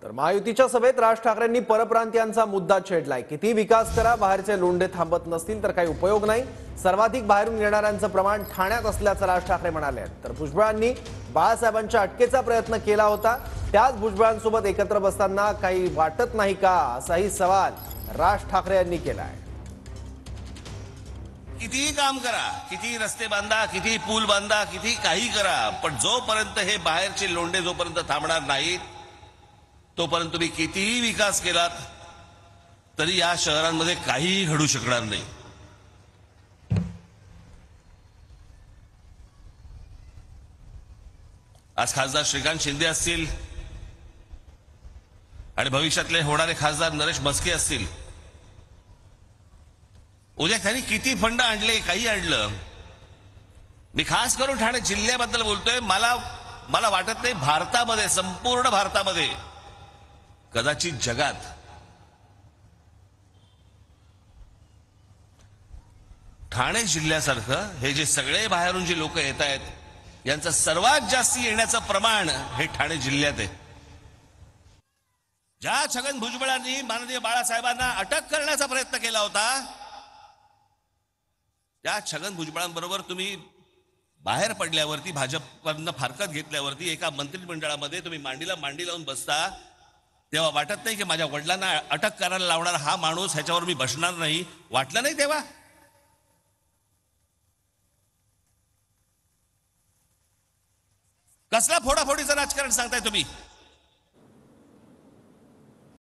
तर महायुतीच्या सभेत राज ठाकरेंनी परप्रांतीयांचा मुद्दा छेडलाय। किती विकास करा, बाहेरचे लोंढे थांबत नसतील तर काही उपयोग नाही। सर्वाधिक बाहेरून येणाऱ्यांचं प्रमाण ठाण्यात असल्याचं राज ठाकरे म्हणाले। तर भुजबळांनी बाळासाहेबांच्या अटकेचा प्रयत्न केला होता, त्याच भुजबळांसोबत एकत्र बसताना काही वाटत नाही का, असाही सवाल राज ठाकरे यांनी केलाय। किती काम करा, किती रस्ते बांधा, किती पूल बांधा, किती काही करा, पण जोपर्यंत हे बाहेरचे लोंढे जोपर्यंत थांबणार नाहीत तोपर्यंत तुम्ही कितीही विकास केलात तरी या शहरांमध्ये काहीही घडू शकणार नाही। आज खासदार श्रीकांत शिंदे असतील आणि भविष्यातले होणारे खासदार नरेश म्हस्के असतील, उद्या त्यांनी किती फंड आणले, काही आणलं, मी खास करून ठाणे जिल्ह्याबद्दल बोलतोय। मला वाटत नाही भारतामध्ये, संपूर्ण भारतामध्ये, कदाचित जगात ठाणे जिल्ह्यासारखं हे जे सगळे बाहेरून जे लोक येत आहेत यांचं सर्वात जास्त येण्याचं प्रमाण हे ठाणे जिल्ह्यात आहे। ज्या छगन भुजबळांनी माननीय बाळासाहेबांना अटक करण्याचा प्रयत्न केला होता, त्या छगन भुजबळांबरोबर तुम्ही बाहेर पडल्यावरती, भाजपकडनं फारकत घेतल्यावरती एका मंत्रिमंडळामध्ये तुम्ही मांडीला मांडी लावून बसता, तेव्हा वाटत नाही की माझ्या वडिलांना अटक करायला लावणारा हा माणूस, ह्याच्यावर मी बसणार नाही, वाटलं नाही तेव्हा? कसला फोडाफोडीचं राजकारण सांगताय तुम्ही?